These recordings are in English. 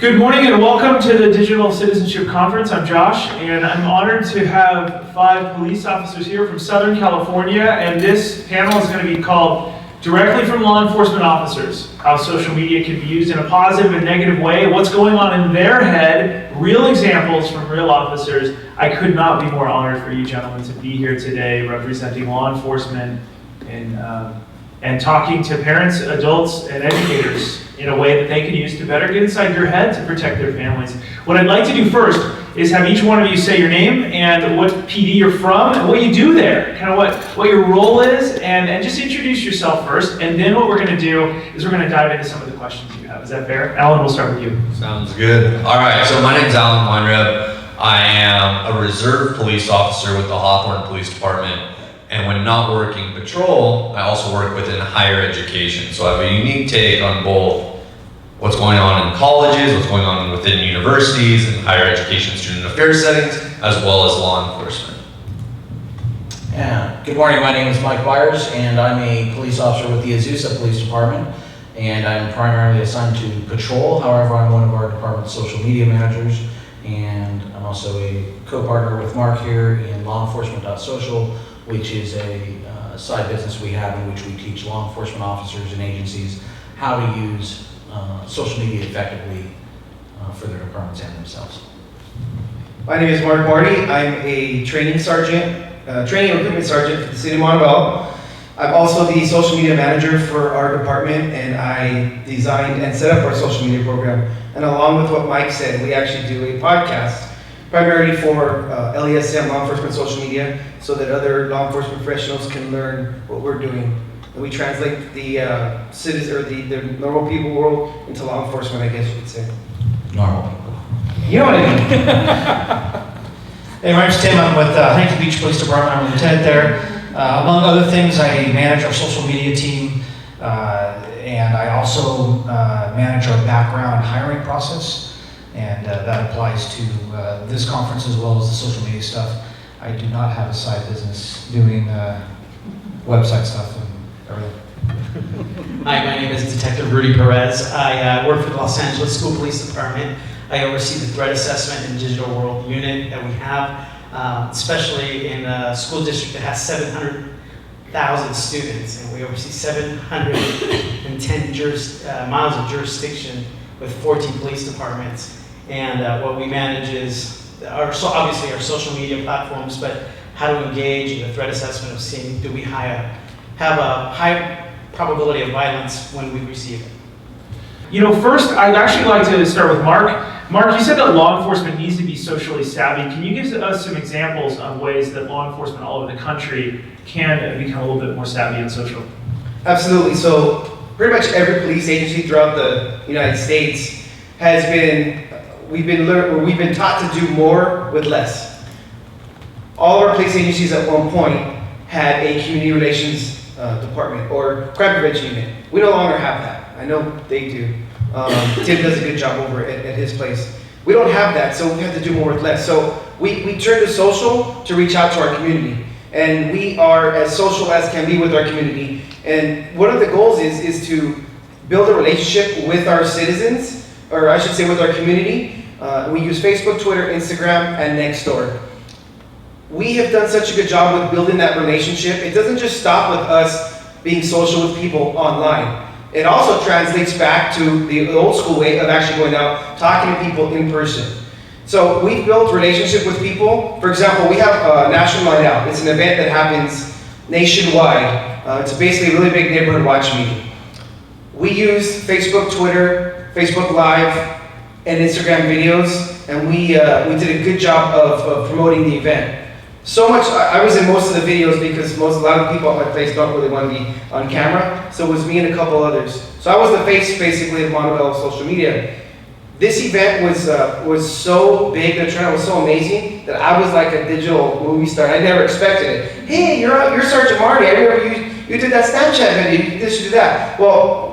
Good morning and welcome to the Digital Citizenship Conference. I'm Josh, and I'm honored to have 5 police officers here from Southern California, and this panel is going to be called Directly from Law Enforcement Officers, How Social Media Can Be Used in a Positive and Negative Way, what's going on in their head, real examples from real officers. I could not be more honored for you gentlemen to be here today representing law enforcement and talking to parents, adults, and educators in a way that they can use to better get inside your head to protect their families. What I'd like to do first is have each one of you say your name and what PD you're from and what you do there, kind of what your role is, and just introduce yourself first. And then what we're going to do is we're going to dive into some of the questions you have. Is that fair? Alan, we'll start with you. Sounds good. All right, so my name is Alan Weinreb. I am a reserve police officer with the Hawthorne Police Department. And when not working patrol, I also work within higher education. So I have a unique take on both what's going on in colleges, what's going on within universities and higher education student affairs settings, as well as law enforcement. Yeah. Good morning, my name is Mike Byers, and I'm a police officer with the Azusa Police Department, and I'm primarily assigned to patrol. However, I'm one of our department's social media managers, and I'm also a co-partner with Mark here in lawenforcement.social, which is a side business we have in which we teach law enforcement officers and agencies how to use social media effectively for their departments and themselves. My name is Mark Marty. I'm a training and recruitment sergeant for the city of Montebello. I'm also the social media manager for our department, and I designed and set up our social media program. And along with what Mike said, we actually do a podcast primarily for LESM, law enforcement social media, so that other law enforcement professionals can learn what we're doing. And we translate the citizens or the normal people world into law enforcement, I guess you could say. Normal people. You know what I mean? Hey, my name's Tim. I'm with Huntington Beach Police Department. I'm a lieutenant there. Among other things, I manage our social media team, and I also manage our background hiring process. And that applies to this conference as well as the social media stuff. I do not have a side business doing website stuff and everything. Hi, my name is Detective Rudy Perez. I work for the Los Angeles School Police Department. I oversee the threat assessment and digital world unit that we have, especially in a school district that has 700,000 students, and we oversee 710 miles of jurisdiction with 14 police departments. And what we manage is obviously our social media platforms, but how to engage in the threat assessment of seeing do we have a high probability of violence when we receive it. You know, first, I'd actually like to start with Mark. Mark, you said that law enforcement needs to be socially savvy. Can you give us some examples of ways that law enforcement all over the country can become a little bit more savvy and social? Absolutely. So pretty much every police agency throughout the United States has we've been taught to do more with less. All of our police agencies at one point had a community relations department or crime prevention unit. We no longer have that. I know they do. Tim does a good job over at his place. We don't have that, so we have to do more with less. So we turn to social to reach out to our community. And we are as social as can be with our community. And one of the goals is to build a relationship with our citizens, or I should say with our community. We use Facebook, Twitter, Instagram, and Nextdoor. We have done such a good job with building that relationship. It doesn't just stop with us being social with people online. It also translates back to the old school way of actually going out, talking to people in person. So we've built relationship with people. For example, we have National Night Out. It's an event that happens nationwide. It's basically a really big neighborhood watch meeting. We use Facebook, Twitter, Facebook Live, and Instagram videos, and we did a good job of promoting the event. So much, I was in most of the videos because a lot of people at my place don't really want to be on camera, so it was me and a couple others. So I was the face, basically, of Montebello social media. This event was so big, the turnout was so amazing, that I was like a digital movie star. I never expected it. Hey, you're Sergeant Marty, I remember you did that Snapchat video, you did this, you did that. Well,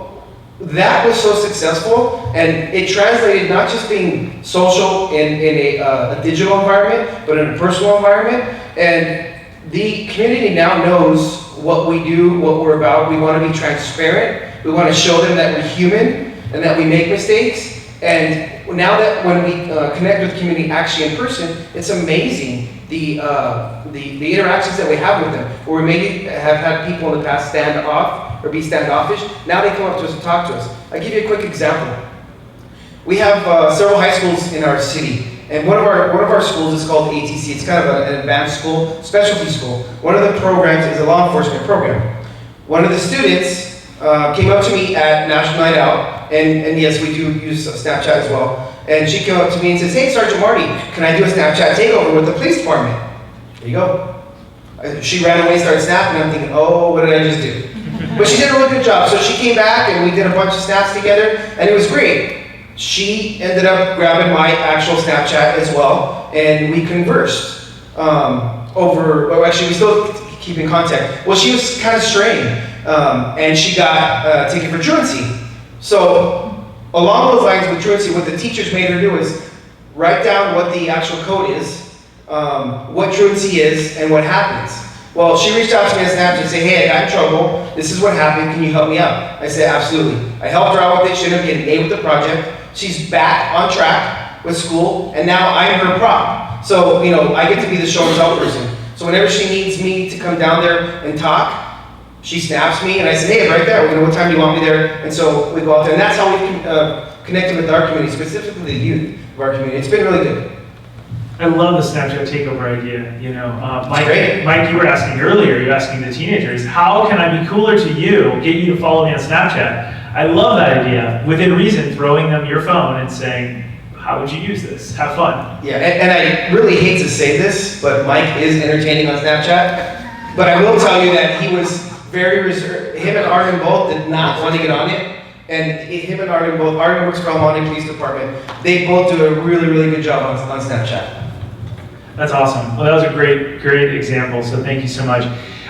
that was so successful, and it translated not just being social in a digital environment, but in a personal environment. And the community now knows what we do, what we're about. We want to be transparent. We want to show them that we're human and that we make mistakes. And now that when we connect with the community actually in person, it's amazing the interactions that we have with them. Where we maybe have had people in the past stand off or be standoffish, now they come up to us and talk to us. I'll give you a quick example. We have several high schools in our city. And one of our schools is called ATC. It's kind of an advanced school, specialty school. One of the programs is a law enforcement program. One of the students came up to me at National Night Out, and yes, we do use Snapchat as well. And she came up to me and says, "Hey, Sergeant Marty, can I do a Snapchat takeover with the police department?" There you go. She ran away, started snapping. I'm thinking, oh, what did I just do? But she did a really good job. So she came back, and we did a bunch of snaps together, and it was great. She ended up grabbing my actual Snapchat as well, and we conversed actually we still keep in contact. Well, she was kind of straying, and she got taken for truancy. So along those lines with truancy, what the teachers made her do is write down what the actual code is, what truancy is, and what happens. Well, she reached out to me on Snapchat and said, "Hey, I got in trouble. This is what happened. Can you help me out?" I said, "Absolutely." I helped her out with it. She ended up getting an A with the project. She's back on track with school, and now I'm her prop. So, I get to be the show and tell person. So whenever she needs me to come down there and talk, she snaps me, and I say, "Hey, right there, what time do you want me there?" And so we go out there, and that's how we connected with our community, specifically the youth of our community. It's been really good. I love the Snapchat takeover idea. Great. Mike, you were asking earlier, you're asking the teenagers, how can I be cooler to you, get you to follow me on Snapchat? I love that idea. Within reason, throwing them your phone and saying, how would you use this? Have fun. Yeah, and I really hate to say this, but Mike is entertaining on Snapchat. But I will tell you that he was very reserved. Him and Arden both did not want to get on it. And him and Arden both, Arden works for El Monte Police Department. They both do a really, really good job on Snapchat. That's awesome. Well, that was a great example, so thank you so much.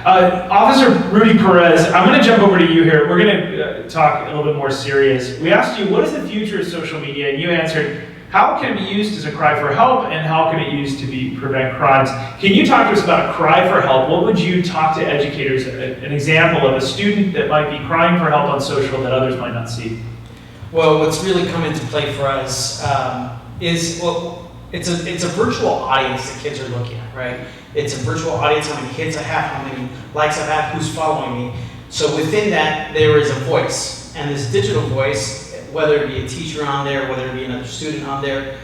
Officer Rudy Perez, I'm going to jump over to you here. We're going to talk a little bit more serious. We asked you, what is the future of social media? And you answered, how can it be used as a cry for help, and how can it be used to prevent crimes? Can you talk to us about a cry for help? What would you talk to educators, an example of a student that might be crying for help on social that others might not see? Well, what's really come into play for us is, it's a virtual audience that kids are looking at, right? It's a virtual audience, how many hits I have, how many likes I have, who's following me. So within that, there is a voice. And this digital voice, whether it be a teacher on there, whether it be another student on there,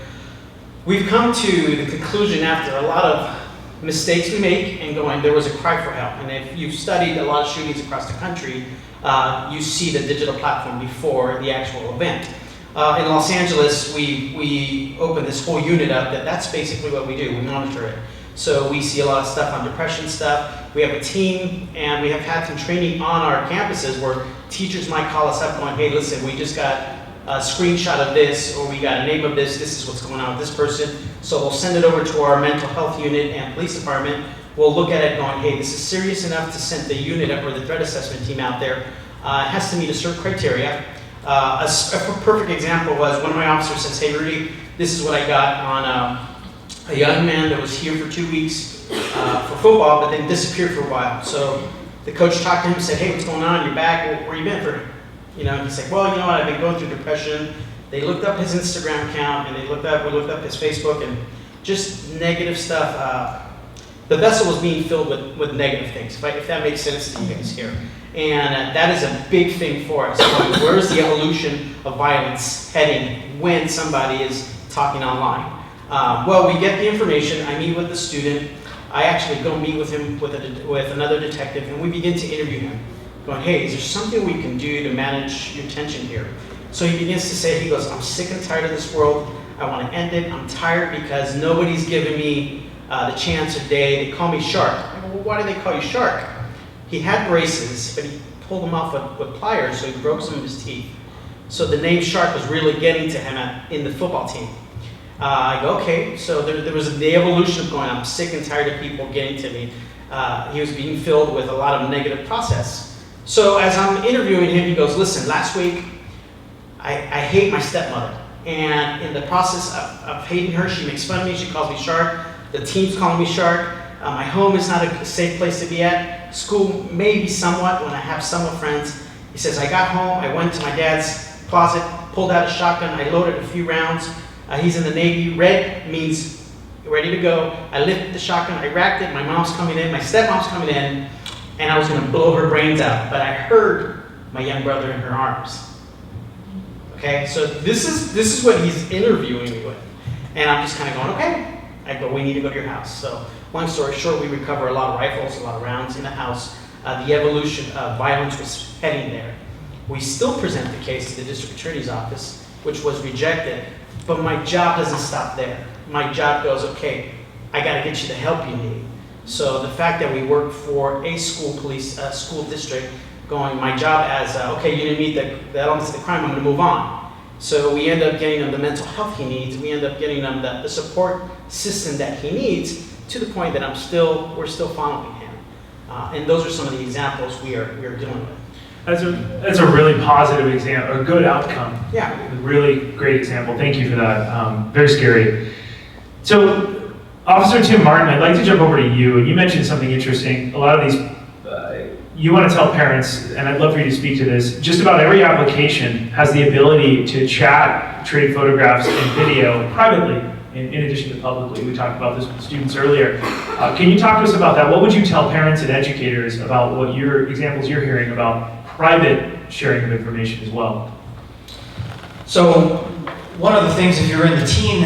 we've come to the conclusion after a lot of mistakes we make and going, there was a cry for help. And if you've studied a lot of shootings across the country, you see the digital platform before the actual event. In Los Angeles, we opened this whole unit up that's basically what we do. We monitor it. So we see a lot of stuff on depression stuff. We have a team, and we have had some training on our campuses where teachers might call us up going, "Hey, listen, we just got a screenshot of this, or we got a name of this is what's going on with this person." So we'll send it over to our mental health unit and police department. We'll look at it going, "Hey, this is serious enough to send the unit up or the threat assessment team out there. It has to meet a certain criteria." A perfect example was one of my officers says, "Hey, Rudy, this is what I got on a young man that was here for 2 weeks for football, but then disappeared for a while." So the coach talked to him and said, "Hey, what's going on? You're back. Where you been for?" And he's like, "Well, what? I've been going through depression." They looked up his Instagram account, and we looked up his Facebook, and just negative stuff. The vessel was being filled with negative things, if that makes sense to you guys here. And that is a big thing for us. Where's the evolution of violence heading when somebody is talking online? Well, we get the information. I meet with the student. I actually go meet with him with another detective, and we begin to interview him. Going, "Hey, is there something we can do to manage your tension here?" So he begins to say, he goes, "I'm sick and tired of this world. I want to end it. I'm tired because nobody's giving me the chance a day. They call me Shark." I go, "Well, why do they call you Shark?" He had braces, but he pulled them off with pliers, so he broke some of his teeth. So the name Shark was really getting to him in the football team. I go, okay, so there was the evolution of going, I'm sick and tired of people getting to me. He was being filled with a lot of negative process. So as I'm interviewing him, he goes, "Listen, last week, I hate my stepmother. And in the process of hating her, she makes fun of me, she calls me Shark. The team's calling me Shark. My home is not a safe place to be at. School, maybe somewhat, when I have somewhat friends." He says, "I got home, I went to my dad's closet, pulled out a shotgun, I loaded a few rounds. He's in the Navy. Red means ready to go. I lifted the shotgun, I racked it, my mom's coming in, my stepmom's coming in, and I was gonna blow her brains out, but I heard my young brother in her arms. Okay, so this is what he's interviewing me with. And I'm just kind of going, okay. I go, we need to go to your house. So long story short, we recover a lot of rifles, a lot of rounds in the house. The evolution of violence was heading there. We still present the case to the district attorney's office, which was rejected, but my job doesn't stop there. My job goes, okay, I gotta get you the help you need. So the fact that we work for a school district, going, my job as, okay, you didn't meet the elements of the crime, I'm gonna move on. So we end up getting him the mental health he needs, we end up getting him the support system that he needs, to the point that we're still following him. And those are some of the examples we are dealing with. That's a really positive example, a good outcome. Yeah. A really great example. Thank you for that. Very scary. So, Officer Tim Martin, I'd like to jump over to you. And you mentioned something interesting. A lot of these, you want to tell parents, and I'd love for you to speak to this, just about every application has the ability to chat, trade photographs and video privately, in addition to publicly. We talked about this with students earlier. Can you talk to us about that? What would you tell parents and educators about what examples you're hearing about private sharing of information as well? So one of the things, if you're in the teen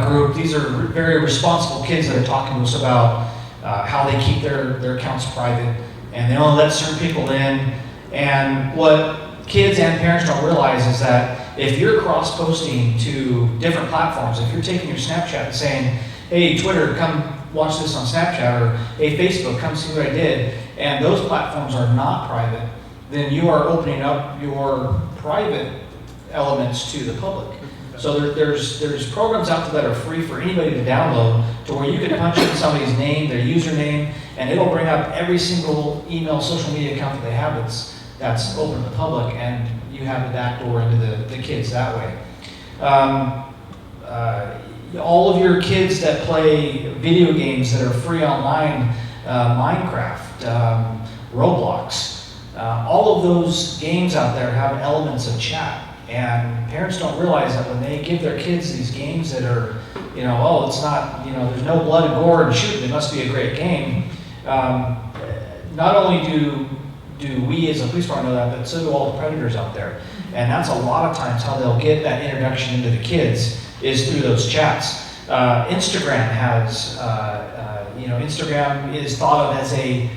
group, these are very responsible kids that are talking to us about how they keep their accounts private, and they only let certain people in. And what kids and parents don't realize is that if you're cross-posting to different platforms, if you're taking your Snapchat and saying, hey, Twitter, come watch this on Snapchat, or hey, Facebook, come see what I did, and those platforms are not private, then you are opening up your private elements to the public. So there's programs out there that are free for anybody to download, to where you can punch in somebody's name, their username, and it'll bring up every single email, social media account that they have that's open to the public, and you have the back door into the kids that way. All of your kids that play video games that are free online, Minecraft, Roblox, all of those games out there have elements of chat. And parents don't realize that when they give their kids these games that are, oh, it's not, there's no blood and gore and shoot, it must be a great game. Not only do we as a police department know that, but so do all the predators out there. And that's a lot of times how they'll get that introduction into the kids, is through those chats. Instagram has, Instagram is thought of as a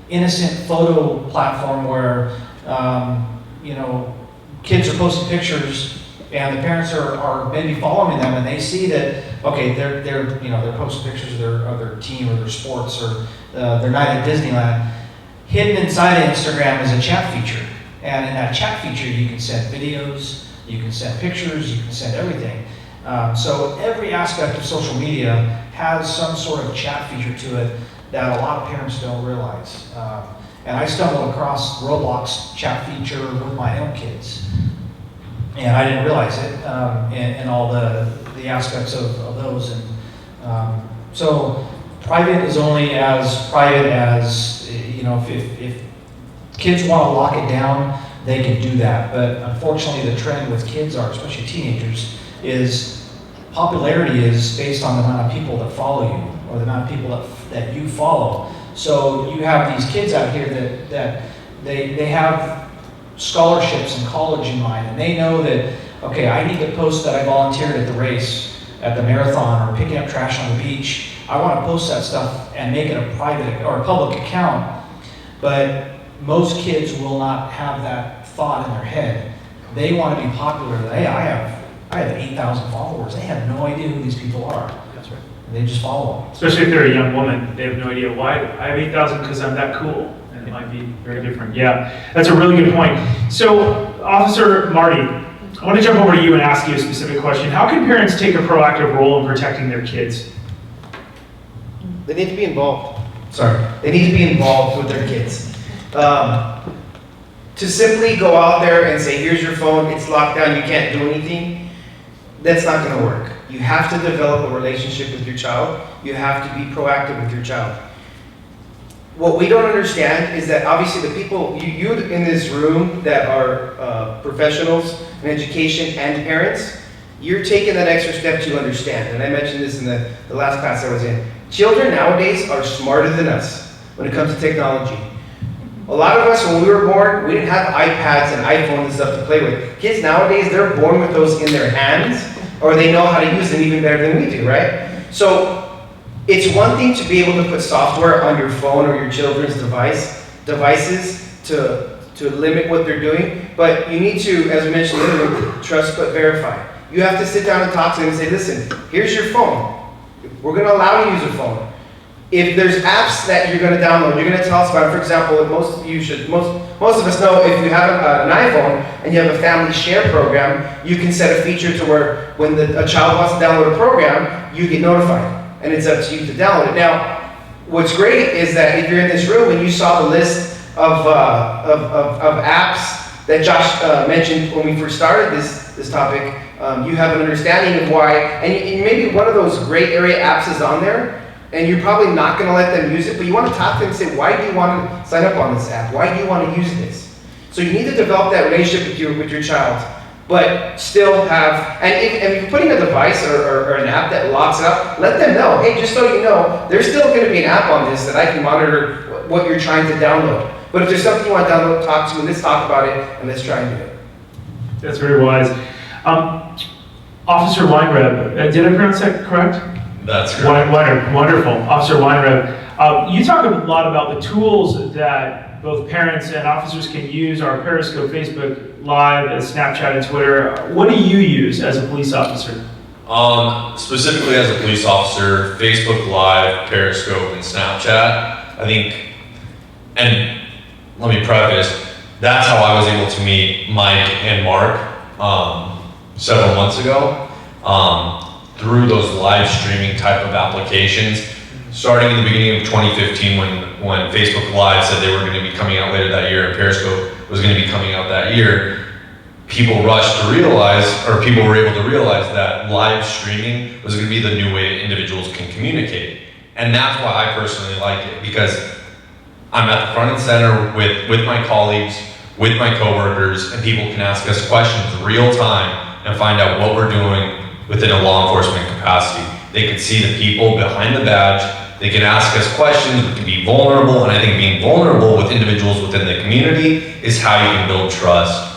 innocent photo platform where, kids are posting pictures, and the parents are maybe following them, and they see that, okay, they're posting pictures of their team or their sports or their night at Disneyland. Hidden inside of Instagram is a chat feature, and in that chat feature you can send videos, you can send pictures, you can send everything. So every aspect of social media has some sort of chat feature to it that a lot of parents don't realize. And I stumbled across Roblox chat feature with my own kids, and I didn't realize it, and all the aspects of those. And so private is only as private as, if kids want to lock it down, they can do that. But unfortunately, the trend with kids especially teenagers, is popularity is based on the amount of people that follow you, or the amount of people that you follow. So you have these kids out here that they have scholarships in college in mind, and they know that, okay, I need to post that I volunteered at the race, at the marathon, or picking up trash on the beach. I want to post that stuff and make it a private or a public account. But most kids will not have that thought in their head. They want to be popular. Hey, I have 8,000 followers. They have no idea who these people are. That's right. They just follow them. Especially if they're a young woman, they have no idea why. I have 8,000 because I'm that cool. And it might be very different. Yeah, that's a really good point. So, Officer Marty, I want to jump over to you and ask you a specific question. How can parents take a proactive role in protecting their kids? They need to be involved. They need to be involved with their kids. To simply go out there and say, here's your phone, it's locked down, you can't do anything, that's not going to work. You have to develop a relationship with your child. You have to be proactive with your child. what we don't understand is that obviously the people, you in this room that are professionals in education and parents, you're taking that extra step to understand. And I mentioned this in the last class I was in. Children nowadays are smarter than us when it comes to technology. A lot of us, when we were born, we didn't have iPads and iPhones and stuff to play with. Kids nowadays, they're born with those in their hands, or they know how to use them even better than we do, right? So it's one thing to be able to put software on your phone or your children's devices to limit what they're doing, but you need to, as I mentioned earlier, trust but verify. You have to sit down and talk to them and say, listen, here's your phone. We're going to allow you to use your phone. If there's apps that you're going to download, you're going to tell us about it. For example, most of us know if you have an iPhone and you have a family share program, you can set a feature to where when a child wants to download a program, you get notified, and it's up to you to download it. Now, what's great is that if you're in this room and you saw the list of apps that Josh mentioned when we first started this topic, you have an understanding of why, and maybe one of those gray area apps is on there, and you're probably not going to let them use it, but you want to talk to them and say, why do you want to sign up on this app? Why do you want to use this? So you need to develop that relationship with your child, but still have, and if you're putting a device or an app that locks it up, let them know, hey, just so you know, there's still going to be an app on this that I can monitor what you're trying to download. But if there's something you want to download, talk to me, let's talk about it, and let's try and do it. That's very wise. Officer Weinreb, did I pronounce that correct? That's correct. Wonderful. Officer Weinreb, you talk a lot about the tools that both parents and officers can use, our Periscope, Facebook Live, Snapchat, and Twitter. What do you use as a police officer? Specifically as a police officer, Facebook Live, Periscope, and Snapchat. I think, and let me preface, that's how I was able to meet Mike and Mark several months ago. Through those live streaming type of applications, starting in the beginning of 2015 when Facebook Live said they were going to be coming out later that year and Periscope was going to be coming out that year, people rushed to realize, or people were able to realize that live streaming was going to be the new way individuals can communicate. And that's why I personally like it, because I'm at the front and center with my colleagues, with my coworkers, and people can ask us questions real time and find out what we're doing within a law enforcement capacity. They can see the people behind the badge, they can ask us questions, we can be vulnerable, and I think being vulnerable with individuals within the community is how you can build trust.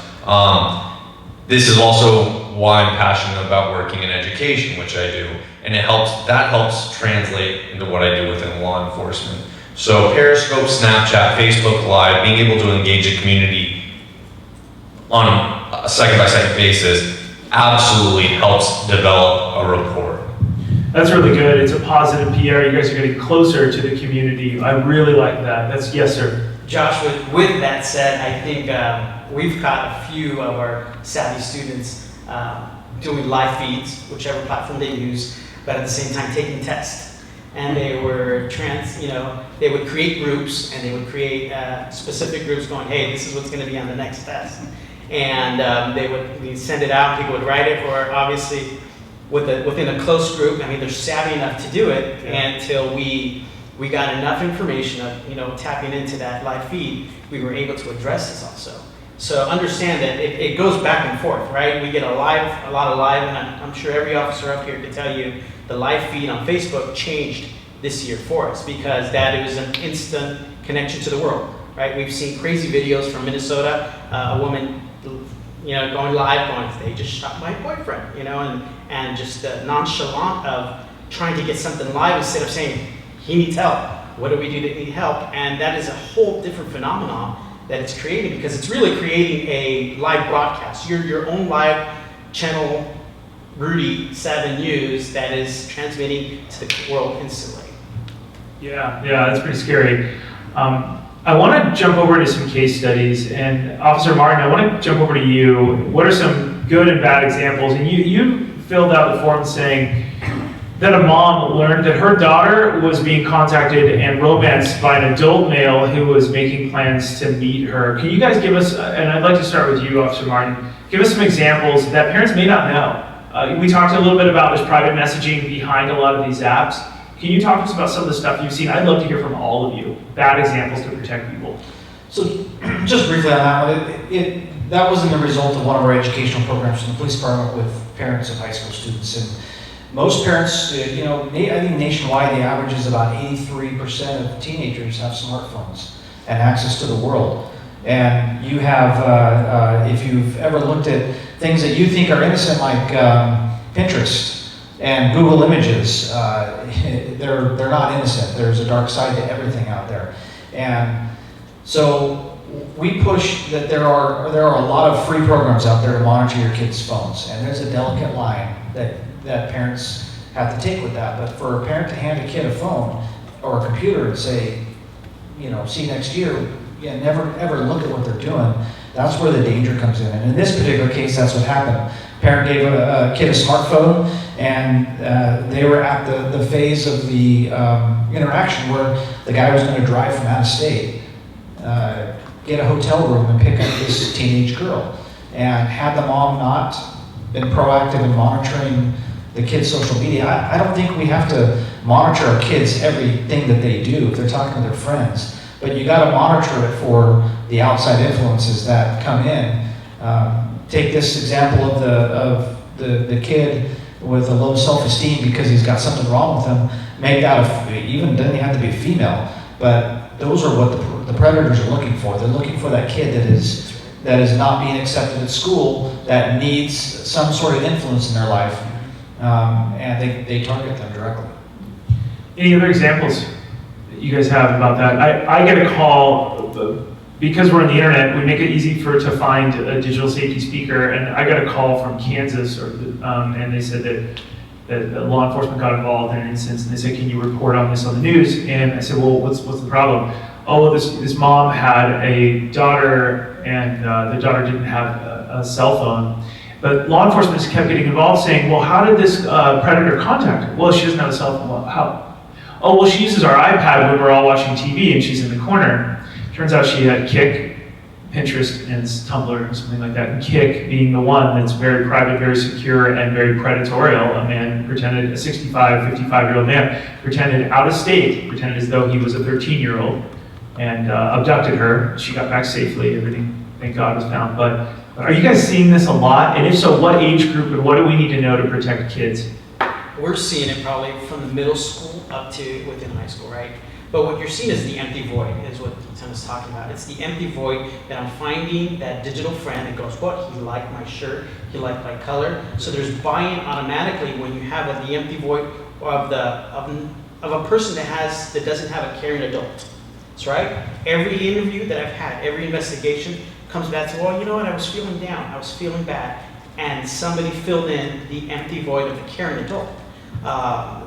This is also why I'm passionate about working in education, which I do, and that helps translate into what I do within law enforcement. So Periscope, Snapchat, Facebook Live, being able to engage a community on a second-by-second basis absolutely helps develop a rapport. That's really good. It's a positive PR. You guys are getting closer to the community. I really like that. Yes, sir. Josh, with that said, I think we've got a few of our savvy students doing live feeds, whichever platform they use, but at the same time taking tests. And they were they would create groups, and they would create specific groups going, hey, this is what's going to be on the next test. And we'd send it out, people would write it, or obviously within a close group, I mean, they're savvy enough to do it until we got enough information of, tapping into that live feed, we were able to address this also. So understand that it goes back and forth, right? We get a lot of live, and I'm sure every officer up here can tell you the live feed on Facebook changed this year for us, because it was an instant connection to the world, right? We've seen crazy videos from Minnesota, a woman going live, they just shot my boyfriend, and just nonchalant of trying to get something live instead of saying, he needs help. What do we do to need help? And that is a whole different phenomenon that it's creating, because it's really creating a live broadcast. Your own live channel, Rudy 7 News, that is transmitting to the world instantly. Yeah, that's pretty scary. I want to jump over to some case studies, and Officer Martin, I want to jump over to you. What are some good and bad examples? And you filled out the form saying that a mom learned that her daughter was being contacted and romanced by an adult male who was making plans to meet her. Can you guys give us, and I'd like to start with you, Officer Martin, give us some examples that parents may not know. We talked a little bit about this private messaging behind a lot of these apps. Can you talk to us about some of the stuff you've seen? I'd love to hear from all of you. Bad examples to protect people. So just briefly on that one, that wasn't the result of one of our educational programs in the police department with parents of high school students. And most parents, I think nationwide the average is about 83% of teenagers have smartphones and access to the world. And you have, if you've ever looked at things that you think are innocent like Pinterest and Google Images, they're not innocent. There's a dark side to everything out there. And so we push that there are a lot of free programs out there to monitor your kids' phones, and there's a delicate line that parents have to take with that. But for a parent to hand a kid a phone or a computer and say, see you next year, never ever look at what they're doing, that's where the danger comes in. And in this particular case, that's what happened. Parent gave a kid a smartphone, and they were at the phase of the interaction where the guy was going to drive from out of state, get a hotel room and pick up this teenage girl. And had the mom not been proactive in monitoring the kids' social media, I don't think we have to monitor our kids everything that they do if they're talking to their friends. But you got to monitor it for the outside influences that come in. Take this example of the kid with a low self-esteem because he's got something wrong with him. Make that even doesn't have to be a female, but those are what the predators are looking for. They're looking for that kid that is not being accepted at school, that needs some sort of influence in their life, and they target them directly. Any other examples that you guys have about that? I get a call, because we're on the internet, we make it easy to find a digital safety speaker, and I got a call from Kansas, and they said that law enforcement got involved in an instance, and they said, can you report on this on the news? And I said, well, what's the problem? Oh, well, this mom had a daughter, and the daughter didn't have a cell phone. But law enforcement just kept getting involved, saying, well, how did this predator contact her? Well, she doesn't have a cell phone. Well, how? Oh, well, she uses our iPad when we're all watching TV, and she's in the corner. Turns out she had Kik, Pinterest, and Tumblr, or something like that. And Kik being the one that's very private, very secure, and very predatorial. A man pretended, a 65, 55-year-old man, pretended out of state, pretended as though he was a 13-year-old, and abducted her. She got back safely. Everything, thank God, was found. But are you guys seeing this a lot? And if so, what age group, and what do we need to know to protect kids? We're seeing it probably from the middle school up to within high school, right? But what you're seeing is the empty void, is what Tim is talking about. It's the empty void that I'm finding that digital friend that goes, what? He liked my shirt, he liked my color. So there's buy-in automatically when you have the empty void of a person that doesn't have a caring adult. That's right. Every interview that I've had, every investigation comes back to, well, you know what? I was feeling down, I was feeling bad, and somebody filled in the empty void of a caring adult.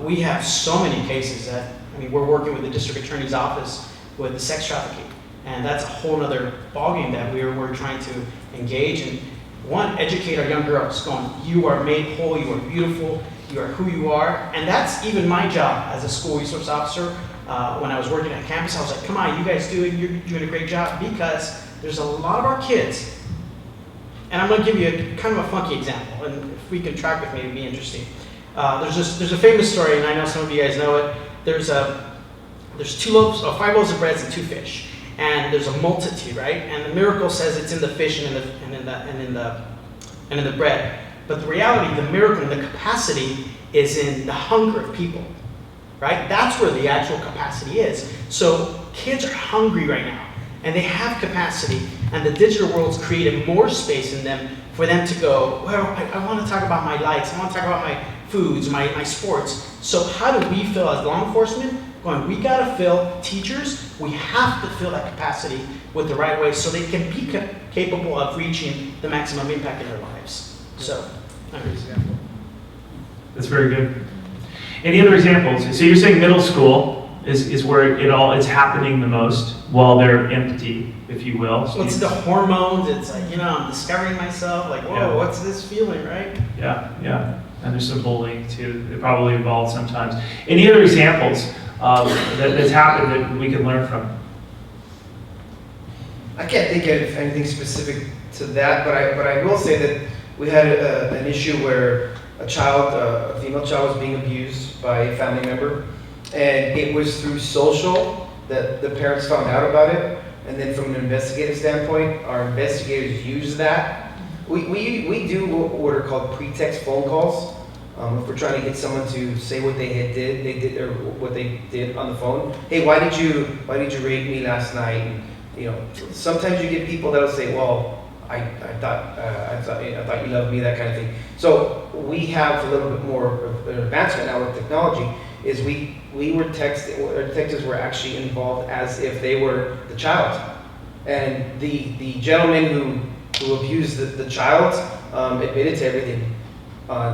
We have so many cases that, we're working with the district attorney's office with the sex trafficking, and that's a whole other ballgame that we're trying to engage and, one, educate our young girls, going, you are made whole, you are beautiful, you are who you are, and that's even my job as a school resource officer. When I was working at campus, I was like, come on, you guys you're doing a great job, because there's a lot of our kids, and I'm going to give you a kind of a funky example, and if we can track with me, it'd be interesting. There's a famous story, and I know some of you guys know it. There's 5 loaves of bread and 2 fish, and there's a multitude, right? And the miracle says it's in the fish and in the bread. But the reality, the miracle, and the capacity is in the hunger of people, right? That's where the actual capacity is. So kids are hungry right now, and they have capacity, and the digital world's created more space in them for them to go, well, I want to talk about my likes, I want to talk about my foods, my sports. So how do we feel as law enforcement? Going, we got to fill teachers, we have to fill that capacity with the right way so they can be capable of reaching the maximum impact in their lives. So, example. That's very good. Any other examples? So you're saying middle school is where it's happening the most, while they're empty, if you will. So it's the hormones, it's like, I'm discovering myself, like, whoa, Yeah. What's this feeling, right? Yeah. And there's some bullying too. It probably involved sometimes. Any other examples that's happened that we can learn from? I can't think of anything specific to that, but I will say that we had an issue where a female child was being abused by a family member, And it was through social that the parents found out about it. And then from an investigative standpoint, our investigators use that. We do what are called pretext phone calls. If we're trying to get someone to say what they did or what they did on the phone. Hey, why did you rape me last night? And, you know, sometimes you get people that'll say, well, I thought you loved me, that kind of thing. So we have a little bit more of an advancement now with technology. Is we were detectives were actually involved as if they were the child, and the gentleman who abused the child admitted to everything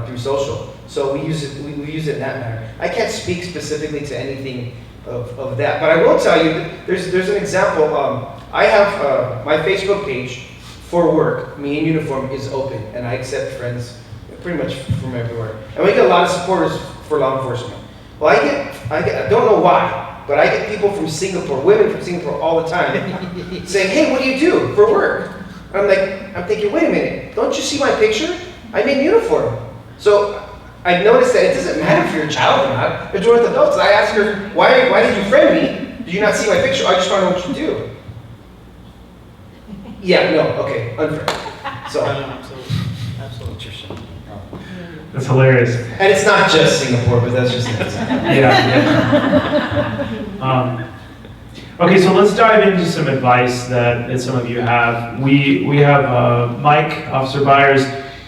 through social. So we use it in that manner. I can't speak specifically to anything of that, but I will tell you that there's an example. I have my Facebook page for work. Me in uniform is open, and I accept friends pretty much from everywhere, and we get a lot of supporters for law enforcement. Well, I don't know why, but I get people from Singapore, women from Singapore all the time, saying, hey, what do you do for work? I'm thinking, wait a minute, don't you see my picture? I'm in uniform. So I noticed that it doesn't matter if you're a child or not, but you're with adults. I asked her, why did you friend me? Did you not see my picture? I just want to know what you do. Yeah, no, okay, unfair. So, Absolutely. Interesting. That's hilarious. and it's not just Singapore, but that's just an example. Yeah. Okay, so let's dive into some advice that some of you have. We have Mike, Officer Byers.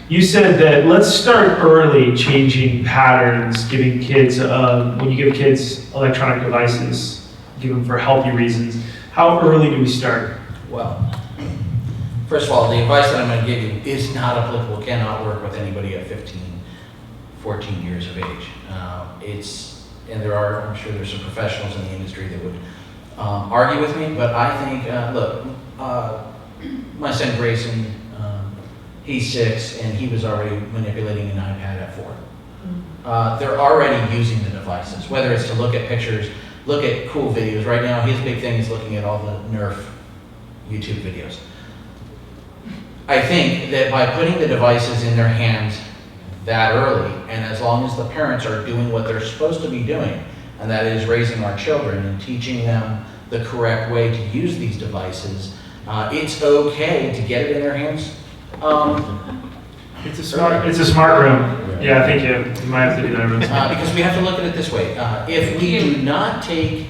You said that let's start early changing patterns, giving kids, when you give kids electronic devices, give them for healthy reasons. How early do we start? Well, first of all, the advice that I'm going to give you is not applicable, cannot work with anybody at 15, 14 years of age. I'm sure there's some professionals in the industry that would argue with me, but I think, look, my son Grayson, he's 6, and he was already manipulating an iPad at 4. They're already using the devices, whether it's to look at pictures, look at cool videos. Right now, his big thing is looking at all the Nerf YouTube videos. I think that by putting the devices in their hands that early, and as long as the parents are doing what they're supposed to be doing, and that is raising our children and teaching them the correct way to use these devices, it's okay to get it in their hands. It's a smart room. Yeah, I think you might have to do that room. Because we have to look at it this way. If we do not take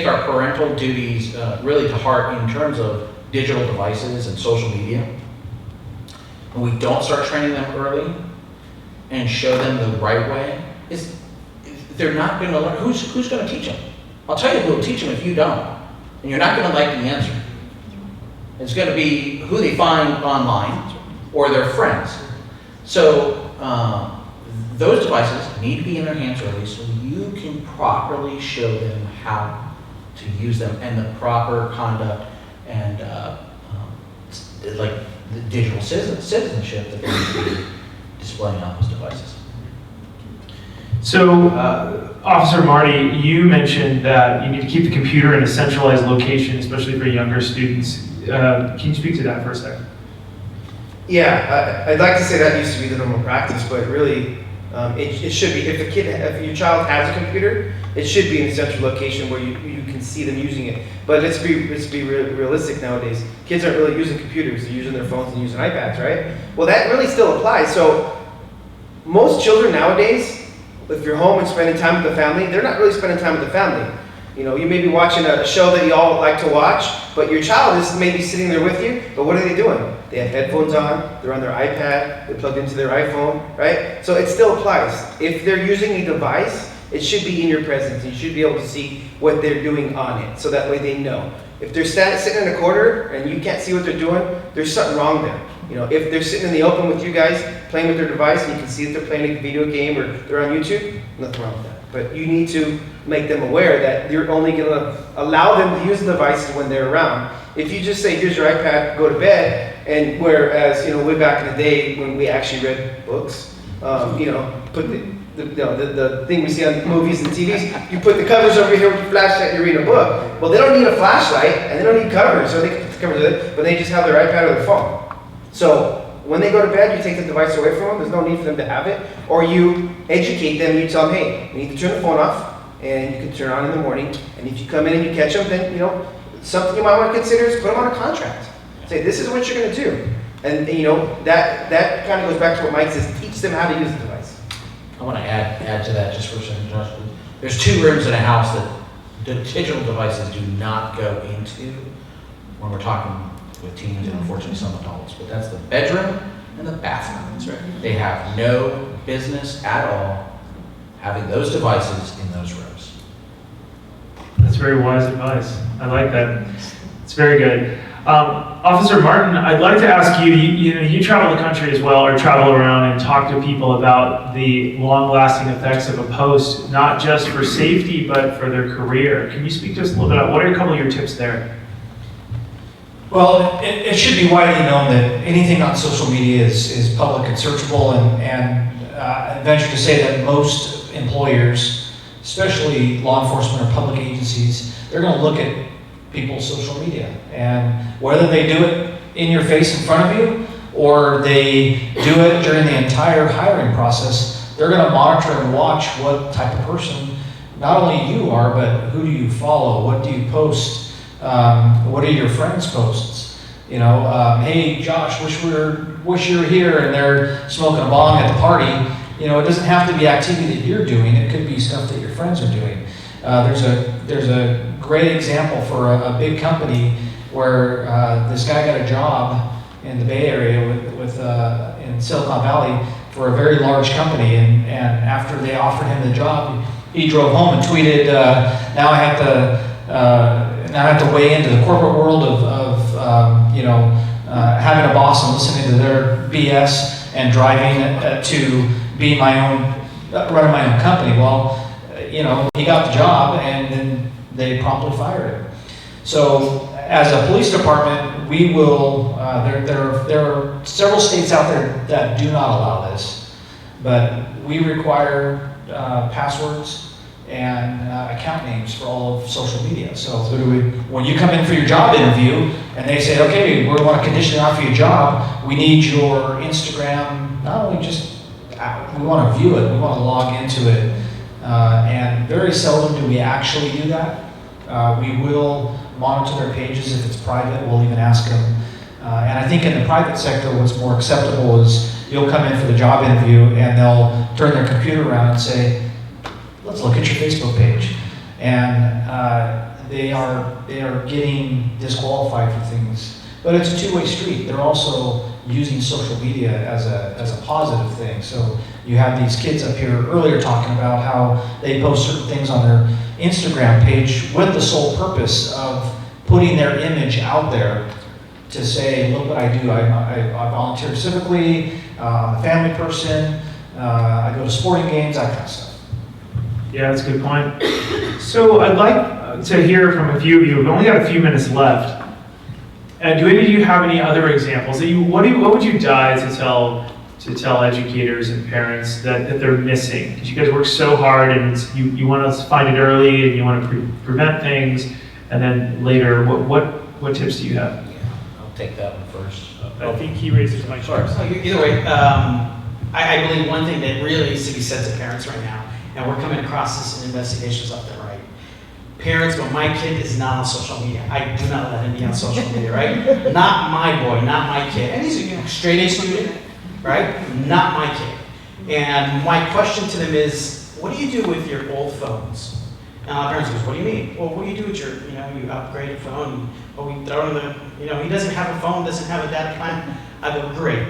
our parental duties really to heart in terms of digital devices and social media, and we don't start training them early and show them the right way, they're not going to learn. Who's going to teach them? I'll tell you who will teach them if you don't. And you're not going to like the answer. It's going to be who they find online or their friends. So those devices need to be in their hands early so you can properly show them how to use them and the proper conduct and like the digital citizenship that they need to be displaying on those devices. So, Officer Marty, you mentioned that you need to keep the computer in a centralized location, especially for younger students. Can you speak to that for a second? Yeah, I'd like to say that used to be the normal practice, but really, it should be. If your child has a computer, it should be in a central location where you can see them using it. But let's be realistic nowadays. Kids aren't really using computers; they're using their phones and using iPads, right? Well, that really still applies. So, most children nowadays, if you're home and spending time with the family, they're not really spending time with the family. You know, you may be watching a show that you all like to watch, but your child is maybe sitting there with you, but what are they doing? They have headphones on, they're on their iPad, they're plugged into their iPhone, right? So it still applies. If they're using a device, it should be in your presence. You should be able to see what they're doing on it, so that way they know. If they're sitting in a corner and you can't see what they're doing, there's something wrong there. You know, if they're sitting in the open with you guys, playing with their device, and you can see that they're playing a video game or they're on YouTube, nothing wrong with that. But you need to make them aware that you're only going to allow them to use the devices when they're around. If you just say, here's your iPad, go to bed, and whereas, you know, way back in the day when we actually read books, you know, put the thing we see on movies and TVs, you put the covers over here with your flashlight, you read a book. Well, they don't need a flashlight, and they don't need covers, so they can put the covers in it, but they just have their iPad or their phone. So when they go to bed, you take the device away from them. There's no need for them to have it. Or you educate them. You tell them, hey, you need to turn the phone off, and you can turn it on in the morning. And if you come in and you catch them, then, you know, something you might want to consider is put them on a contract. Say, this is what you're going to do. And you know, that kind of goes back to what Mike says, teach them how to use the device. I want to add to that just for a second, Josh. There's 2 rooms in a house that the digital devices do not go into when we're talking with teens and unfortunately some adults. But that's the bedroom and the bathroom. That's right. They have no business at all having those devices in those rooms. That's very wise advice. I like that. It's very good. Officer Martin, I'd like to ask you, you travel the country as well, or travel around and talk to people about the long-lasting effects of a post, not just for safety, but for their career. Can you speak to us a little bit about, what are a couple of your tips there? Well, it should be widely known that anything on social media is public and searchable, and I venture to say that most employers, especially law enforcement or public agencies, they're going to look at people's social media, and whether they do it in your face in front of you or they do it during the entire hiring process, they're going to monitor and watch what type of person not only you are, but who do you follow, what do you post, what are your friends' posts. You know, hey Josh, wish you were here, and they're smoking a bong at the party. You know, it doesn't have to be activity that you're doing, it could be stuff that your friends are doing. There's a great example for a big company where this guy got a job in the Bay Area in Silicon Valley for a very large company, and after they offered him the job, he drove home and tweeted, now I have to weigh into the corporate world of having a boss and listening to their BS and driving to be running my own company. Well, you know, he got the job and then they promptly fired him. So as a police department, we will, there are several states out there that do not allow this, but we require passwords and account names for all of social media. So when you come in for your job interview and they say, okay, we want to condition offer you a job, we need your Instagram, not only just, we want to view it, we want to log into it. And very seldom do we actually do that. We will monitor their pages if it's private. We'll even ask them. And I think in the private sector, what's more acceptable is you'll come in for the job interview and they'll turn their computer around and say, let's look at your Facebook page. And they are getting disqualified for things. But it's a two-way street. They're also using social media as a positive thing. So you have these kids up here earlier talking about how they post certain things on their Instagram page with the sole purpose of putting their image out there to say, look what I do. I volunteer civically, I'm a family person, I go to sporting games, that kind of stuff. Yeah, that's a good point. So I'd like to hear from a few of you. We've only got a few minutes left. Do any of you have any other examples? What would you die to tell educators and parents that they're missing? Because you guys work so hard, and you want to find it early, and you want to prevent things, and then later, what tips do you have? Yeah, I'll take that one first. I think he raised his mic first. Either way, I believe one thing that really needs to be said to parents right now, and we're coming across this in investigations left and right. Parents, but my kid is not on social media. I do not let him be on social media, right? Not my boy, not my kid. And he's a straight A student, right? Not my kid. And my question to them is, what do you do with your old phones? And our parents goes, what do you mean? Well, what do you do with your, you upgrade a phone, or we throw in he doesn't have a phone, doesn't have a data plan. I go, great.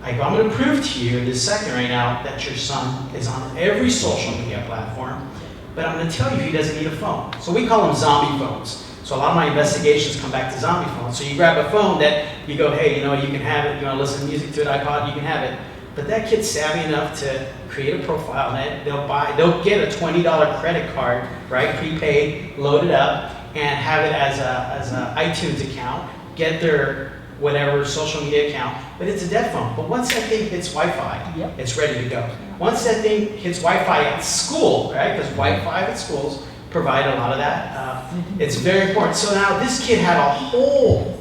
I go, I'm going to prove to you in this second right now that your son is on every social media platform, but I'm going to tell you he doesn't need a phone. So we call them zombie phones. So a lot of my investigations come back to zombie phones. So you grab a phone that you go, hey, you can have it, you want to listen to music to an iPod, you can have it. But that kid's savvy enough to create a profile on it. They'll get a $20 credit card, right, prepaid, load it up, and have it as a iTunes account, get their whatever social media account, but it's a dead phone. But once that thing hits Wi-Fi, it's ready to go. Once that thing hits Wi-Fi at school, right, because Wi-Fi at schools provide a lot of that, it's very important. So now this kid had a whole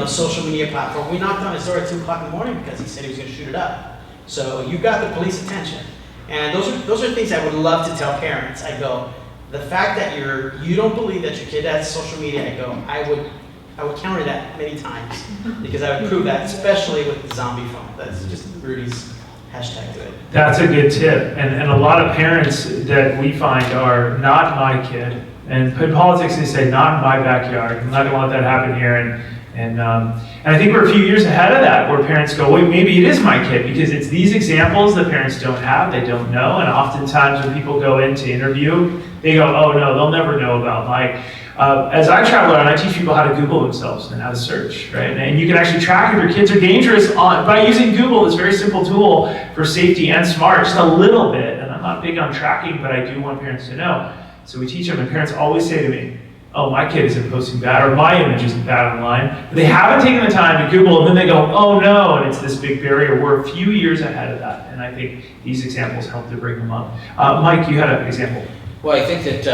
social media platform. We knocked on his door at 2 o'clock in the morning because he said he was going to shoot it up. So you got the police attention. And those are things I would love to tell parents. I go, the fact that you don't believe that your kid has social media, I go, I would counter that many times because I would prove that, especially with the zombie phone. That's just Rudy's hashtag to it. That's a good tip. And a lot of parents that we find are not my kid. And in politics, they say, not in my backyard. I'm not going to let that happen here. And I think we're a few years ahead of that, where parents go, wait, maybe it is my kid, because it's these examples that parents don't have, they don't know. And oftentimes when people go in to interview, they go, oh no, they'll never know about my. As I travel around, I teach people how to Google themselves and how to search, right? And you can actually track if your kids are dangerous by using Google, this very simple tool for safety and smart, just a little bit. And I'm not big on tracking, but I do want parents to know. So we teach them, and parents always say to me, oh, my kid isn't posting bad, or my image isn't bad online. But they haven't taken the time to Google, and then they go, oh no, and it's this big barrier. We're a few years ahead of that, and I think these examples help to bring them up. Mike, you had an example. Well, I think that,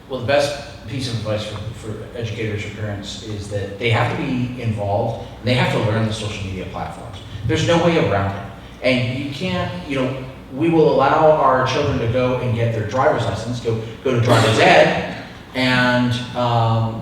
the best piece of advice for educators or parents is that they have to be involved, and they have to learn the social media platforms. There's no way around it. And you can't, we will allow our children to go and get their driver's license, go to driver's ed, and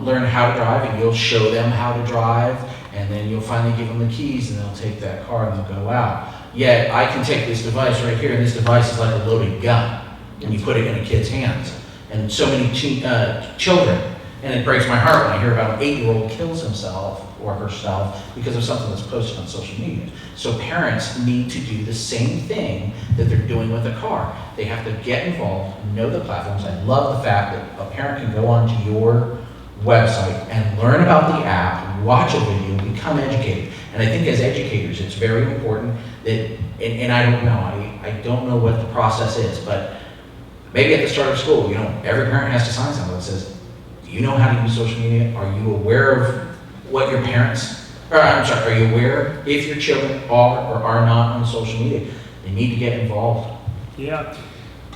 learn how to drive, and you'll show them how to drive, and then you'll finally give them the keys, and they'll take that car and they'll go out. Yet I can take this device right here, and this device is like a loaded gun, and you put it in a kid's hands. And so many children, and it breaks my heart when I hear about an 8-year-old kills himself or herself because of something that's posted on social media. So parents need to do the same thing that they're doing with a car. They have to get involved, know the platforms. I love the fact that a parent can go onto your website and learn about the app, watch a video, become educated. And I think as educators, it's very important that, and I don't know, I don't know what the process is, but maybe at the start of school, every parent has to sign something that says, do you know how to use social media? Are you aware of what your parents, are you aware if your children are or are not on social media? They need to get involved. Yeah.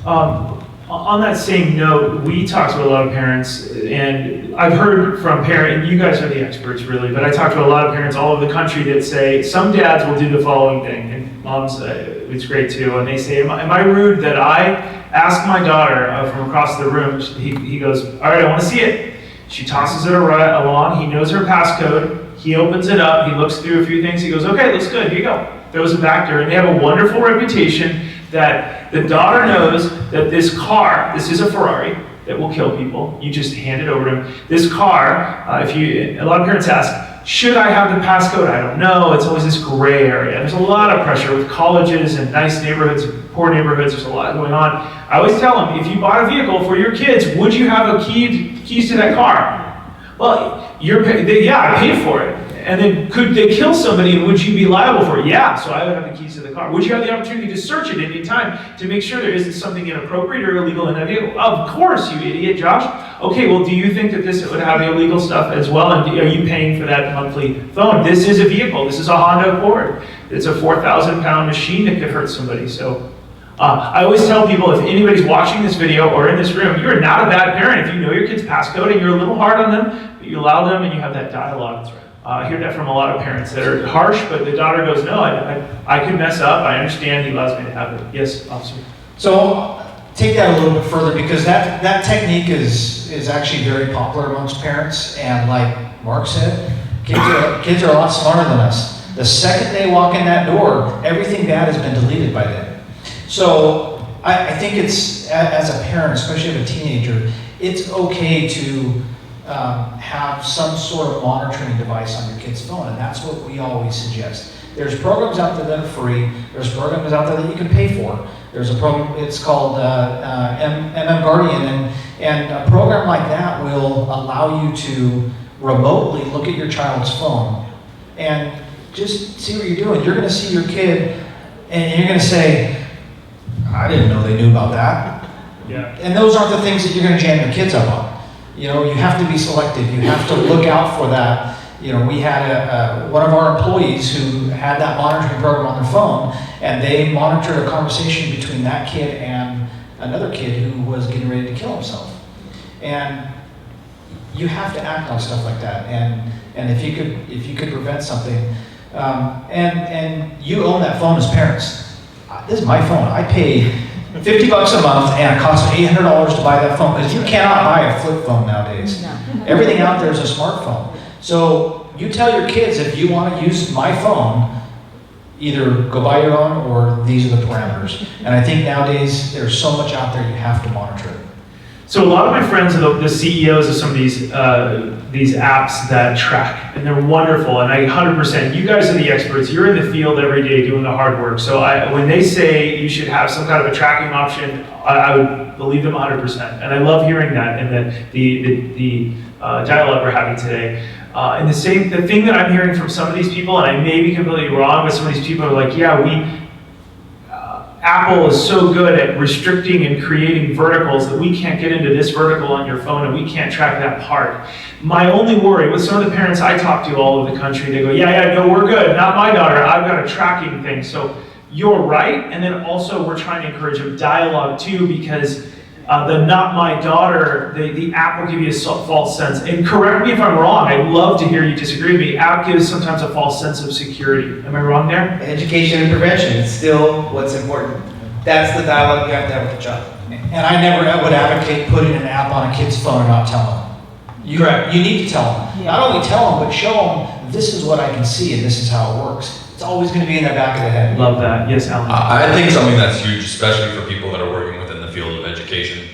On that same note, we talk to a lot of parents, and I've heard from parents, and you guys are the experts really, but I talk to a lot of parents all over the country that say, some dads will do the following thing, and moms, it's great too, and they say, am I rude that I ask my daughter from across the room, he goes, all right, I want to see it. She tosses it along, he knows her passcode, he opens it up, he looks through a few things, he goes, okay, looks good, here you go. Throws it back there, and they have a wonderful reputation that the daughter knows that this car, this is a Ferrari that will kill people. You just hand it over to him. This car, a lot of parents ask, should I have the passcode? I don't know. It's always this gray area. There's a lot of pressure with colleges and nice neighborhoods, poor neighborhoods. There's a lot going on. I always tell them, if you bought a vehicle for your kids, would you have keys to that car? Well, I paid for it. And then could they kill somebody, and would you be liable for it? Yeah, so I would have the keys to the car. Would you have the opportunity to search it at any time to make sure there isn't something inappropriate or illegal in that vehicle? Of course, you idiot, Josh. Okay, well, do you think that this would have illegal stuff as well, and are you paying for that monthly phone? This is a vehicle. This is a Honda Accord. It's a 4,000-pound machine that could hurt somebody. So I always tell people, if anybody's watching this video or in this room, you're not a bad parent if you know your kid's passcode and you're a little hard on them, but you allow them and you have that dialogue. That's right. I hear that from a lot of parents that are harsh, but the daughter goes, no, I could mess up. I understand, he allows me to have it. Yes, officer. So take that a little bit further, because that technique is actually very popular amongst parents. And like Mark said, kids are a lot smarter than us. The second they walk in that door, everything bad has been deleted by then. So I think it's, as a parent, especially of a teenager, it's okay to have some sort of monitoring device on your kid's phone, and that's what we always suggest. There's programs out there that are free. There's programs out there that you can pay for. There's a program, it's called MM Guardian, and a program like that will allow you to remotely look at your child's phone and just see what you're doing. You're going to see your kid, and you're going to say, I didn't know they knew about that. Yeah. And those aren't the things that you're going to jam your kids up on. You have to be selective. You have to look out for that. We had one of our employees who had that monitoring program on their phone, and they monitored a conversation between that kid and another kid who was getting ready to kill himself. And you have to act on stuff like that. And if you could prevent something, and you own that phone as parents. This is my phone. I pay $50 a month, and it costs me $800 to buy that phone, because you cannot buy a flip phone nowadays. Everything out there is a smartphone. So you tell your kids, if you want to use my phone, either go buy your own, or these are the parameters. And I think nowadays there's so much out there, you have to monitor it. So a lot of my friends are the CEOs of some of these apps that track, and they're wonderful. And I 100%, you guys are the experts. You're in the field every day doing the hard work. So when they say you should have some kind of a tracking option, I would believe them 100%. And I love hearing that, and the dialogue we're having today. And the thing that I'm hearing from some of these people, and I may be completely wrong, but some of these people are like, yeah, Apple is so good at restricting and creating verticals that we can't get into this vertical on your phone and we can't track that part. My only worry with some of the parents I talk to all over the country, they go, yeah, no, we're good. Not my daughter. I've got a tracking thing. So you're right. And then also we're trying to encourage a dialogue too, because the not my daughter, the app will give you a false sense. And correct me if I'm wrong. I'd love to hear you disagree with me. App gives sometimes a false sense of security. Am I wrong there? Education and prevention is still what's important. That's the dialogue you have to have with the child. And I never would advocate putting an app on a kid's phone and not telling them. Correct. You need to tell them. Not only tell them, but show them, this is what I can see and this is how it works. It's always going to be in the back of the head. Love that. Yes, Alan. I think something that's huge, especially for people that are working within the field of education,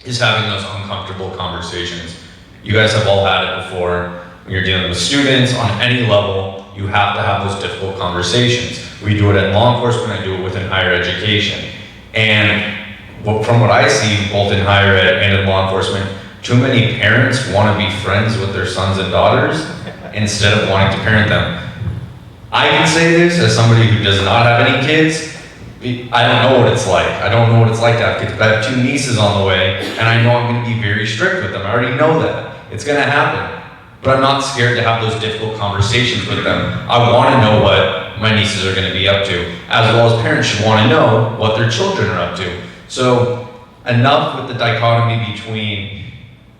is having those uncomfortable conversations. You guys have all had it before. When you're dealing with students on any level, you have to have those difficult conversations. We do it at law enforcement, I do it within higher education. And from what I see, both in higher ed and in law enforcement, too many parents want to be friends with their sons and daughters instead of wanting to parent them. I can say this as somebody who does not have any kids. I don't know what it's like. I don't know what it's like to have kids, but I have 2 nieces on the way, and I know I'm going to be very strict with them. I already know that. It's going to happen. But I'm not scared to have those difficult conversations with them. I want to know what my nieces are going to be up to, as well as parents should want to know what their children are up to. So enough with the dichotomy between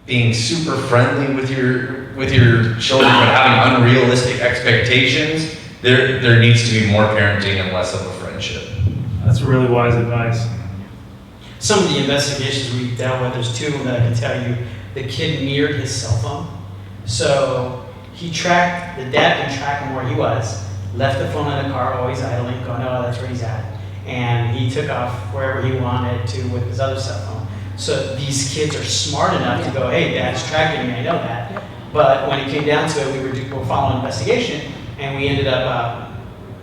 being super friendly with your children, but having unrealistic expectations. There needs to be more parenting and less of a friendship. That's really wise advice. Some of the investigations we've dealt with, there's 2 of them that I can tell you. The kid mirrored his cell phone. So the dad can track him where he was, left the phone in the car, always idling, going, oh, that's where he's at. And he took off wherever he wanted to with his other cell phone. So these kids are smart enough to go, hey, dad's tracking me, I know that. But when it came down to it, we were following an investigation, and we ended up,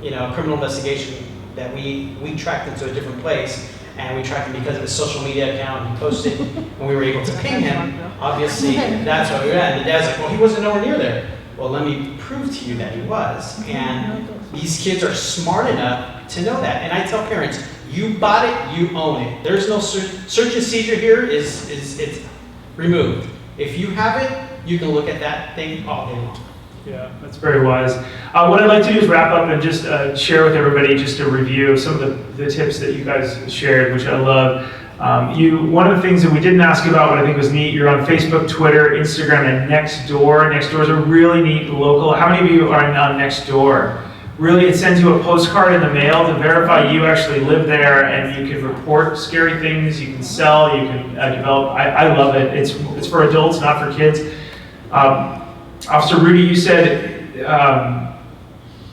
a criminal investigation that we tracked him to a different place, and we tracked him because of his social media account. He posted, and we were able to ping him. Obviously, that's where we were at. And the dad's like, well, he wasn't nowhere near there. Well, let me prove to you that he was. And these kids are smart enough to know that. And I tell parents, you bought it, you own it. There's no search and seizure here. It's removed. If you have it, you can look at that thing all day long. Yeah, that's very wise. What I'd like to do is wrap up and just share with everybody just a review of some of the tips that you guys shared, which I love. One of the things that we didn't ask about, but I think was neat, you're on Facebook, Twitter, Instagram, and Nextdoor. Nextdoor is a really neat local. How many of you are on Nextdoor? Really, it sends you a postcard in the mail to verify you actually live there, and you can report scary things, you can sell, you can develop. I love it. It's for adults, not for kids. Officer Rudy, you said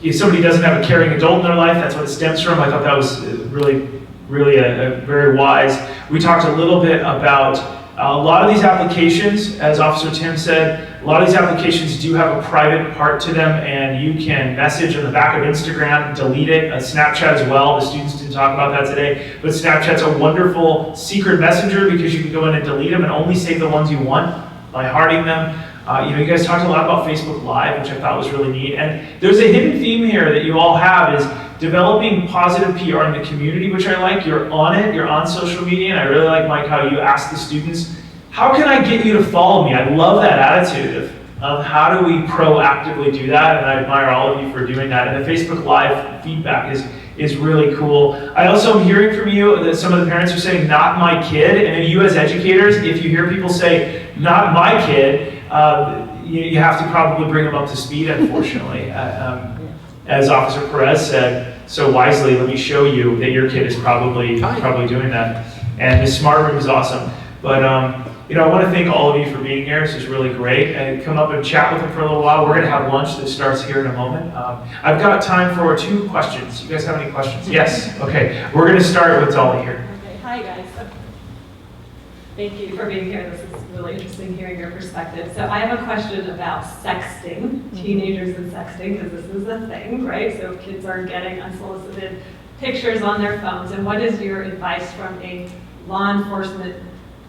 if somebody doesn't have a caring adult in their life, that's what it stems from. I thought that was really a very wise. We talked a little bit about a lot of these applications, as Officer Tim said, a lot of these applications do have a private part to them, and you can message on the back of Instagram, delete it, Snapchat as well. The students didn't talk about that today, but Snapchat's a wonderful secret messenger because you can go in and delete them and only save the ones you want by hearting them. You guys talked a lot about Facebook Live, which I thought was really neat. And there's a hidden theme here that you all have is developing positive PR in the community, which I like. You're on it, you're on social media, and I really like, Mike, how you ask the students, how can I get you to follow me? I love that attitude of how do we proactively do that, and I admire all of you for doing that. And the Facebook Live feedback is really cool. I also am hearing from you that some of the parents are saying, not my kid, and you as educators, if you hear people say, not my kid, you have to probably bring them up to speed, unfortunately. As Officer Perez said so wisely, let me show you that your kid is probably doing that. And the smart room is awesome. But I want to thank all of you for being here. This is really great. And come up and chat with them for a little while. We're going to have lunch that starts here in a moment. I've got time for 2 questions. You guys have any questions? Yes? Okay. We're going to start with Dolly here. Okay. Hi, guys. Thank you for being here. This is really interesting hearing your perspective. So I have a question about sexting, teenagers and sexting, because this is a thing, right? So kids are getting unsolicited pictures on their phones. And what is your advice from a law enforcement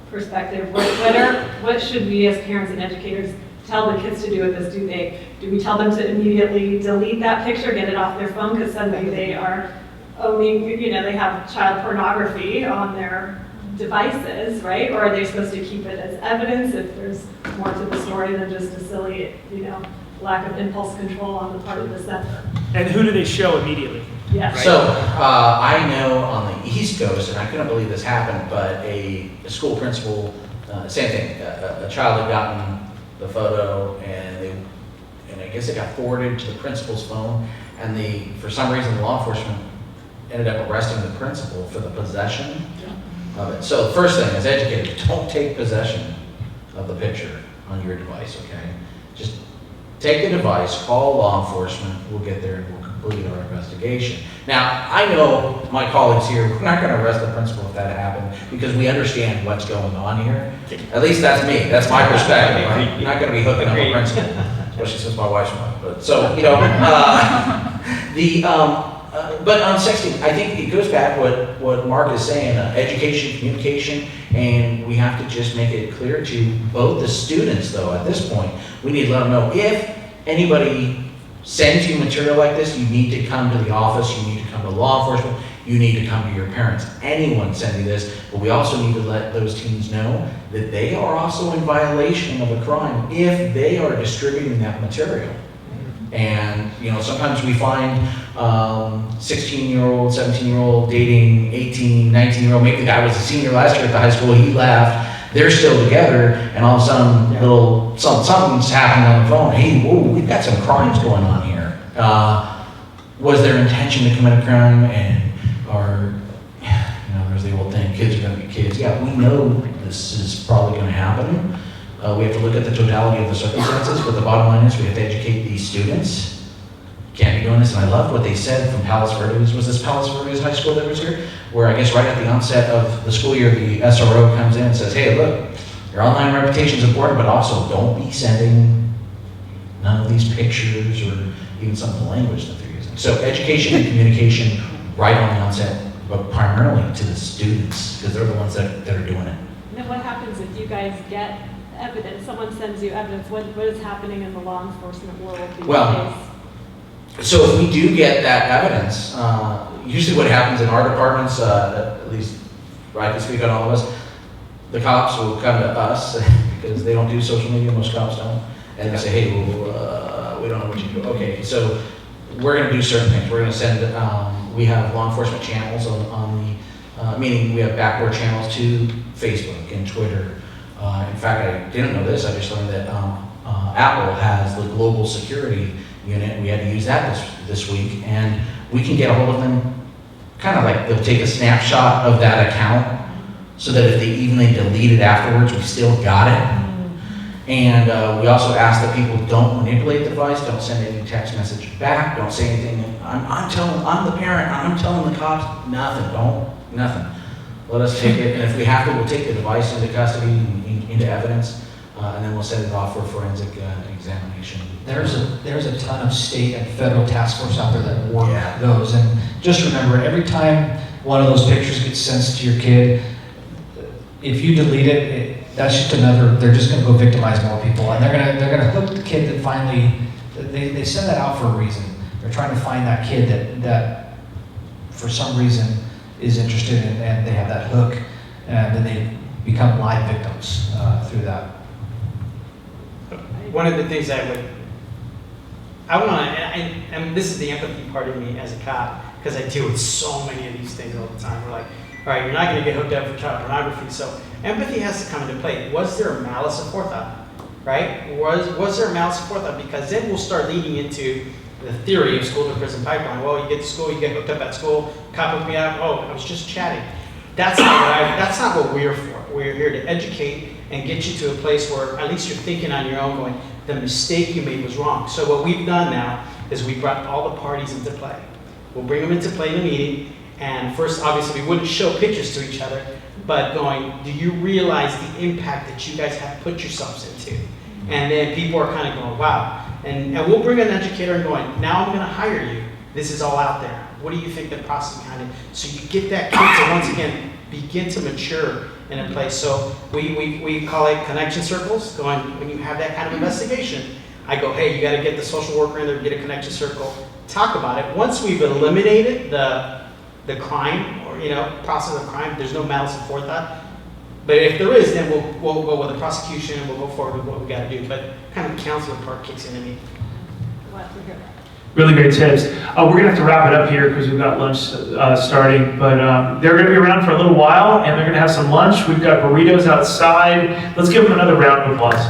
perspective? What should we as parents and educators tell the kids to do with this? Do we tell them to immediately delete that picture, get it off their phone, because suddenly they are owning, they have child pornography on their devices, right? Or are they supposed to keep it as evidence if there's more to the story than just a silly, lack of impulse control on the part of the sender? And who do they show immediately? Yeah. So I know on the East Coast, and I couldn't believe this happened, but a school principal, same thing. A child had gotten the photo, and I guess it got forwarded to the principal's phone, and for some reason, the law enforcement ended up arresting the principal for the possession of it. So the first thing as educators, don't take possession of the picture on your device. Okay, just take the device, call law enforcement. We'll get there and we'll complete our investigation. Now, I know my colleagues here, we're not going to arrest the principal if that happened, because we understand what's going on here. At least that's me. That's my perspective. Right? You're not going to be hooking up a principal, especially since my wife's one. But so, but on sexting, I think it goes back what Mark is saying, education, communication, and we have to just make it clear to both the students, though, at this point, we need to let them know if anybody sends you material like this, you need to come to the office, you need to come to law enforcement, you need to come to your parents. Anyone sending this, but we also need to let those teens know that they are also in violation of a crime if they are distributing that material. And, sometimes we find 16-year-old, 17-year-old dating 18, 19-year-old. Maybe the guy was a senior last year at the high school, he left, they're still together, and all of a sudden, something's happening on the phone. Hey, whoa, we've got some crimes going on here. Was their intention to commit a crime? Or there's the old thing, kids are going to be kids. Yeah, we know this is probably going to happen. We have to look at the totality of the circumstances, but the bottom line is we have to educate these students. Can't be doing this, and I loved what they said from Palos Verdes. Was this Palos Verdes High School that was here? Where I guess right at the onset of the school year, the SRO comes in and says, hey, look, your online reputation is important, but also don't be sending none of these pictures or even some of the language that they're using. So education and communication right on the onset, but primarily to the students, because they're the ones that are doing it. And then what happens if you guys get evidence, someone sends you evidence, what is happening in the law enforcement world these days? So if we do get that evidence, usually what happens in our departments, at least I can speak on all of us, the cops will come to us because they don't do social media, most cops don't, and they say, hey, we don't know what you do. Okay, so we're going to do certain things. We're going to send, we have law enforcement channels on the, meaning we have backdoor channels to Facebook and Twitter. In fact, I didn't know this, I just learned that Apple has the global security unit. We had to use that this week, and we can get a hold of them, kind of like they'll take a snapshot of that account so that if they delete it afterwards, we still got it. And we also ask that people don't manipulate the device, don't send any text message back, don't say anything. I'm the parent, I'm telling the cops, nothing. Let us take it, and if we have to, we'll take the device into custody, into evidence, and then we'll send it off for forensic examination. There's a ton of state and federal task force out there that work those, and just remember, every time one of those pictures gets sent to your kid, if you delete it, that's just another. They're just going to go victimize more people, and they're gonna hook the kid that finally. They send that out for a reason. They're trying to find that kid that for some reason is interested in, and they have that hook, and then they become live victims through that. One of the things I want to, and this is the empathy part of me as a cop, because I deal with so many of these things all the time. We're like, all right, you're not going to get hooked up for child pornography, so empathy has to come into play. Was there a malice aforethought? right? Was there malice aforethought? Because then we'll start leading into the theory of school to prison pipeline. Well, you get to school, you get hooked up at school, cop hooked me up, oh, I was just chatting. That's not what we're for. We're here to educate and get you to a place where at least you're thinking on your own, going, the mistake you made was wrong. So what we've done now is we brought all the parties into play. We'll bring them into play in a meeting, and first, obviously, we wouldn't show pictures to each other, but going, do you realize the impact that you guys have put yourselves into? And then people are kind of going, wow. And we'll bring an educator and going, now I'm gonna hire you. This is all out there. What do you think the process behind it? So you get that kid to, once again, begin to mature in a place. So we call it connection circles, going, when you have that kind of investigation, I go, hey, you gotta get the social worker in there, get a connection circle, talk about it. Once we've eliminated the crime, or, process of crime, there's no malice aforethought. But if there is, then we'll go with the prosecution and we'll go forward with what we gotta do. But kind of the counselor part kicks in to me. Glad to hear that. Really great tips. We're gonna have to wrap it up here because we've got lunch starting, but they're gonna be around for a little while and they're gonna have some lunch. We've got burritos outside. Let's give them another round of applause.